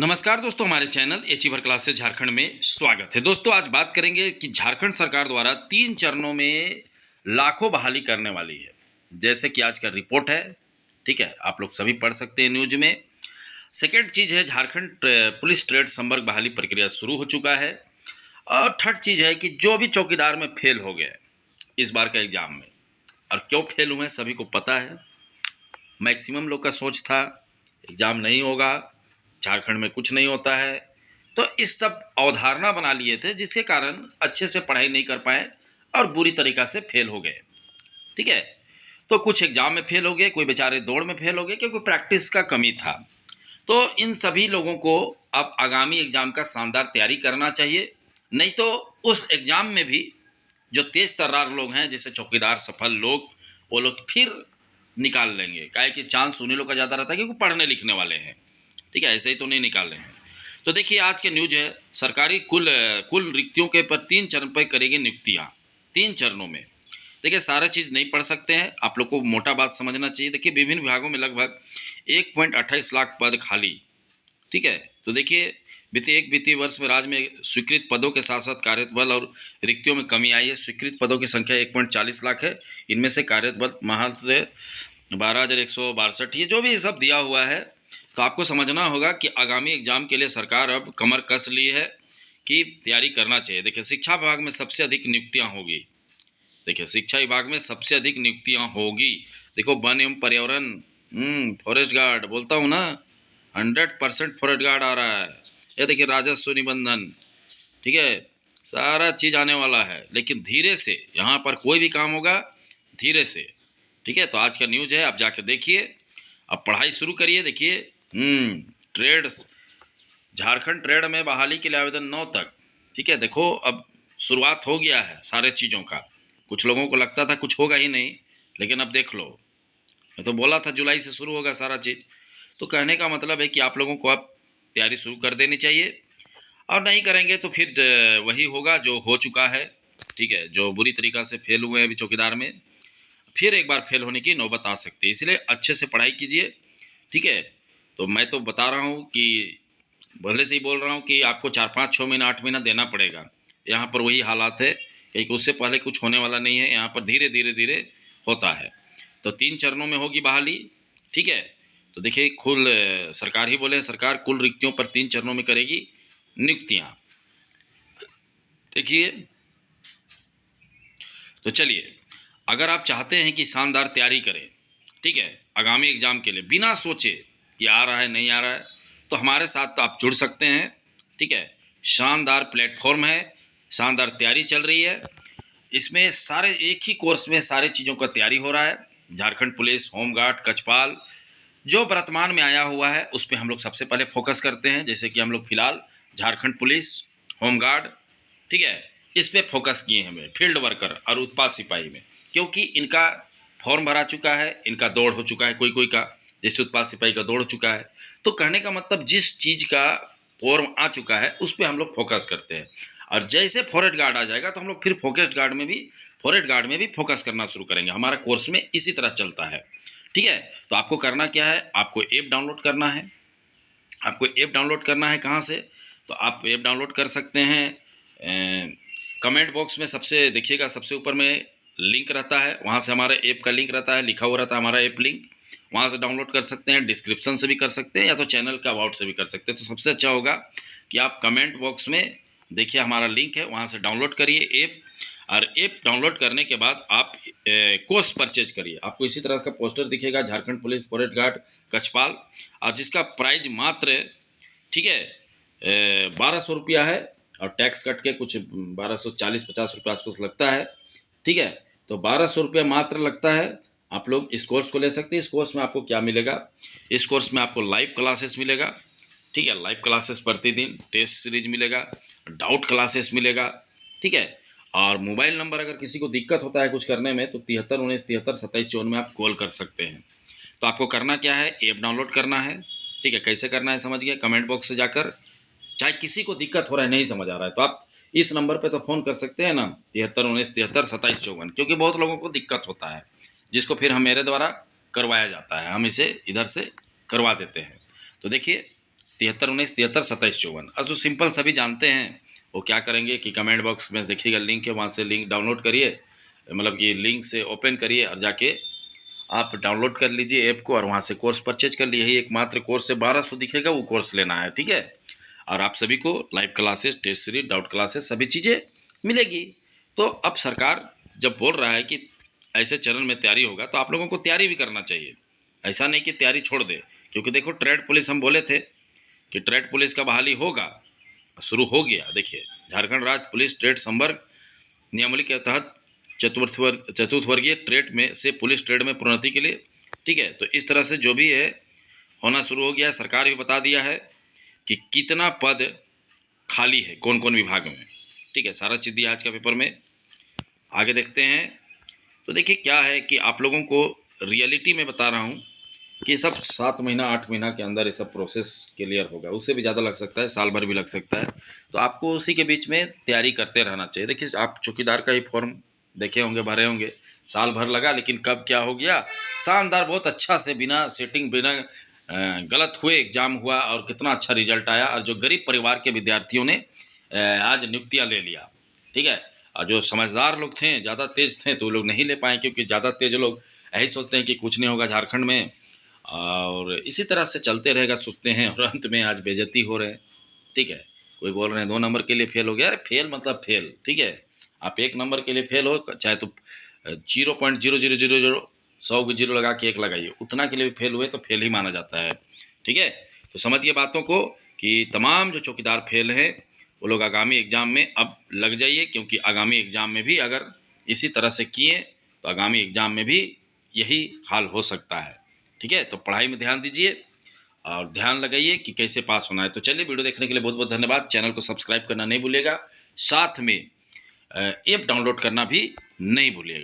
नमस्कार दोस्तों, हमारे चैनल एचीवर क्लासेस झारखंड में स्वागत है। दोस्तों आज बात करेंगे कि झारखंड सरकार द्वारा 3 चरणों में लाखों बहाली करने वाली है। जैसे कि आज का रिपोर्ट है, ठीक है, आप लोग सभी पढ़ सकते हैं न्यूज में। सेकेंड चीज़ है, झारखंड पुलिस ट्रेड संवर्ग बहाली प्रक्रिया शुरू हो चुका है। और थर्ड चीज़ है कि जो भी चौकीदार में फेल हो गए इस बार का एग्जाम में, और क्यों फेल हुए सभी को पता है। मैक्सिमम लोग का सोच था एग्ज़ाम नहीं होगा, झारखंड में कुछ नहीं होता है, तो इस सब अवधारणा बना लिए थे जिसके कारण अच्छे से पढ़ाई नहीं कर पाए और बुरी तरीक़ा से फेल हो गए। ठीक है, तो कुछ एग्ज़ाम में फेल हो गए, कोई बेचारे दौड़ में फेल हो गए क्योंकि प्रैक्टिस का कमी था। तो इन सभी लोगों को अब आगामी एग्ज़ाम का शानदार तैयारी करना चाहिए, नहीं तो उस एग्ज़ाम में भी जो तेज़ तर्रार लोग हैं जैसे चौकीदार सफल लोग, वो लोग फिर निकाल लेंगे। काहे कि चांस उन्हीं लोग का ज़्यादा रहता है क्योंकि पढ़ने लिखने वाले हैं। ठीक है, ऐसे ही तो नहीं निकाल रहे हैं। तो देखिए आज के न्यूज है, सरकारी कुल रिक्तियों के पर 3 चरण पर करेगी नियुक्तियाँ, 3 चरणों में। देखिए सारा चीज़ नहीं पढ़ सकते हैं, आप लोग को मोटा बात समझना चाहिए। देखिए विभिन्न विभागों में लगभग 1.28 लाख पद खाली। ठीक है, तो देखिए वित्तीय वर्ष में राज्य में स्वीकृत पदों के साथ साथ कार्यरत बल और रिक्तियों में कमी आई है। स्वीकृत पदों की संख्या 1.40 लाख है। इनमें से कार्यरत बल महज 12,162 ही है। जो भी सब दिया हुआ है, तो आपको समझना होगा कि आगामी एग्जाम के लिए सरकार अब कमर कस ली है कि तैयारी करना चाहिए। देखिए शिक्षा विभाग में सबसे अधिक नियुक्तियां होगी। देखिए शिक्षा विभाग में सबसे अधिक नियुक्तियां होगी। देखो वन एवं पर्यावरण, फॉरेस्ट गार्ड बोलता हूँ ना, 100% फॉरेस्ट गार्ड आ रहा है। ये देखिए राजस्व निबंधन, ठीक है, सारा चीज़ आने वाला है। लेकिन धीरे से यहाँ पर कोई भी काम होगा धीरे से। ठीक है, तो आज का न्यूज है, आप जाकर देखिए, अब पढ़ाई शुरू करिए। देखिए ट्रेड, झारखंड ट्रेड में बहाली के लिए आवेदन 9 तक। ठीक है, देखो अब शुरुआत हो गया है सारे चीज़ों का। कुछ लोगों को लगता था कुछ होगा ही नहीं, लेकिन अब देख लो, मैं तो बोला था जुलाई से शुरू होगा सारा चीज़। तो कहने का मतलब है कि आप लोगों को अब तैयारी शुरू कर देनी चाहिए, और नहीं करेंगे तो फिर वही होगा जो हो चुका है। ठीक है, जो बुरी तरीक़ा से फेल हुए हैं अभी चौकीदार में, फिर एक बार फेल होने की नौबत आ सकती है। इसलिए अच्छे से पढ़ाई कीजिए। ठीक है, तो मैं तो बता रहा हूँ कि पहले से ही बोल रहा हूँ कि आपको 4, 5, 6 महीना 8 महीना देना पड़ेगा। यहाँ पर वही हालात है क्योंकि उससे पहले कुछ होने वाला नहीं है, यहाँ पर धीरे धीरे धीरे होता है। तो 3 चरणों में होगी बहाली। ठीक है, तो देखिए सरकार ही बोले, सरकार कुल रिक्तियों पर 3 चरणों में करेगी नियुक्तियाँ। देखिए, तो चलिए, अगर आप चाहते हैं कि शानदार तैयारी करें, ठीक है, आगामी एग्ज़ाम के लिए बिना सोचे कि आ रहा है नहीं आ रहा है, तो हमारे साथ तो आप जुड़ सकते हैं। ठीक है, शानदार प्लेटफॉर्म है, शानदार तैयारी चल रही है। इसमें सारे एक ही कोर्स में सारे चीज़ों का तैयारी हो रहा है। झारखंड पुलिस, होमगार्ड, कचपाल जो वर्तमान में आया हुआ है उस पर हम लोग सबसे पहले फोकस करते हैं। जैसे कि हम लोग फिलहाल झारखंड पुलिस, होमगार्ड, ठीक है, इस पे फोकस किए हैं हमें, फील्ड वर्कर और उत्पाद सिपाही में, क्योंकि इनका फॉर्म भरा चुका है, इनका दौड़ हो चुका है, कोई कोई का, जैसे उत्पाद सिपाही का दौड़ हो चुका है। तो कहने का मतलब जिस चीज़ का फॉर्म आ चुका है उस पर हम लोग फोकस करते हैं। और जैसे फॉरेस्ट गार्ड आ जाएगा तो हम लोग फिर फॉरेस्ट गार्ड में भी फोकस करना शुरू करेंगे। हमारा कोर्स में इसी तरह चलता है। ठीक है, तो आपको करना क्या है, आपको ऐप डाउनलोड करना है। आपको ऐप डाउनलोड करना है कहाँ से, तो आप ऐप डाउनलोड कर सकते हैं, कमेंट बॉक्स में सबसे देखिएगा, सबसे ऊपर में लिंक रहता है, वहाँ से हमारे ऐप का लिंक रहता है, लिखा हुआ रहता है हमारा ऐप लिंक, वहाँ से डाउनलोड कर सकते हैं। डिस्क्रिप्शन से भी कर सकते हैं या तो चैनल का अबाउट से भी कर सकते हैं। तो सबसे अच्छा होगा कि आप कमेंट बॉक्स में देखिए हमारा लिंक है, वहाँ से डाउनलोड करिए ऐप। और ऐप डाउनलोड करने के बाद आप कोर्स परचेज करिए। आपको इसी तरह का पोस्टर दिखेगा, झारखंड पुलिस फॉरेस्ट गार्ड कचपाल, और जिसका प्राइज मात्र, ठीक है, 1200 रुपया है, और टैक्स कट के कुछ 1240-50 रुपये आसपास लगता है। ठीक है, तो 1200 रुपया मात्र लगता है। आप लोग इस कोर्स को ले सकते हैं। इस कोर्स में आपको क्या मिलेगा, इस कोर्स में आपको लाइव क्लासेस मिलेगा। ठीक है, लाइव क्लासेस प्रतिदिन, टेस्ट सीरीज मिलेगा, डाउट क्लासेस मिलेगा। ठीक है, और मोबाइल नंबर अगर किसी को दिक्कत होता है कुछ करने में तो 73 19 73 27 54 में आप कॉल कर सकते हैं। तो आपको करना क्या है, ऐप डाउनलोड करना है। ठीक है, कैसे करना है समझ गए, कमेंट बॉक्स से जाकर, चाहे किसी को दिक्कत हो रहा है नहीं समझ आ रहा है तो आप इस नंबर पे तो फ़ोन कर सकते हैं ना, 73 19 73 27 54, क्योंकि बहुत लोगों को दिक्कत होता है जिसको फिर हम मेरे द्वारा करवाया जाता है, हम इसे इधर से करवा देते हैं। तो देखिए 7319 73 27 54। अब तो सिंपल सभी जानते हैं, वो क्या करेंगे कि कमेंट बॉक्स में देखिएगा लिंक है, वहाँ से लिंक डाउनलोड करिए, मतलब कि लिंक से ओपन करिए और जाके आप डाउनलोड कर लीजिए ऐप को और वहाँ से कोर्स परचेज कर लिए। यही एकमात्र कोर्स है, 1200 दिखेगा, वो कोर्स लेना है, ठीक है। और आप सभी को live classes, test series, doubt classes, सभी चीज़ें मिलेगी। तो अब सरकार जब बोल रहा है कि ऐसे चरण में तैयारी होगा, तो आप लोगों को तैयारी भी करना चाहिए। ऐसा नहीं कि तैयारी छोड़ दे, क्योंकि देखो ट्रेड पुलिस हम बोले थे कि ट्रेड पुलिस का बहाली होगा, शुरू हो गया। देखिए, झारखंड राज्य पुलिस ट्रेड संवर्ग नियमावली के तहत चतुर्थ वर्गीय ट्रेड में से पुलिस ट्रेड में प्रोन्नति के लिए, ठीक है। तो इस तरह से जो भी है होना शुरू हो गया है। सरकार भी बता दिया है कि कितना पद खाली है कौन कौन विभाग में, ठीक है। सारा चीज़ दिया आज का पेपर में। आगे देखते हैं। तो देखिए क्या है कि आप लोगों को रियलिटी में बता रहा हूँ कि सब 7 महीना 8 महीना के अंदर ये सब प्रोसेस क्लियर होगा, उससे भी ज़्यादा लग सकता है, साल भर भी लग सकता है। तो आपको उसी के बीच में तैयारी करते रहना चाहिए। देखिए, आप चौकीदार का ही फॉर्म देखे होंगे, भरे होंगे, साल भर लगा, लेकिन कब क्या हो गया, शानदार, बहुत अच्छा से, बिना सेटिंग, बिना गलत हुए एग्ज़ाम हुआ और कितना अच्छा रिजल्ट आया। और जो गरीब परिवार के विद्यार्थियों ने आज नियुक्तियाँ ले लिया, ठीक है। और जो समझदार लोग थे, ज़्यादा तेज़ थे, तो वो लोग नहीं ले पाए, क्योंकि ज़्यादा तेज़ लोग यही सोचते हैं कि कुछ नहीं होगा झारखंड में, और इसी तरह से चलते रहेगा, सोचते हैं, और अंत में आज बेइज्जती हो रहे हैं, ठीक है। कोई बोल रहे हैं 2 नंबर के लिए फेल हो गया। अरे फेल मतलब फेल, ठीक है। आप 1 नंबर के लिए फेल हो, चाहे तो 0.0000 100 को जीरो लगा के 1 लगाइए, उतना के लिए भी फेल हुए तो फेल ही माना जाता है, ठीक है। तो समझिए बातों को कि तमाम जो चौकीदार फेल हैं वो लोग आगामी एग्ज़ाम में अब लग जाइए, क्योंकि आगामी एग्ज़ाम में भी अगर इसी तरह से किए तो आगामी एग्ज़ाम में भी यही हाल हो सकता है, ठीक है। तो पढ़ाई में ध्यान दीजिए और ध्यान लगाइए कि कैसे पास होना है। तो चलिए, वीडियो देखने के लिए बहुत बहुत धन्यवाद। चैनल को सब्सक्राइब करना नहीं भूलिएगा, साथ में ऐप डाउनलोड करना भी नहीं भूलिएगा।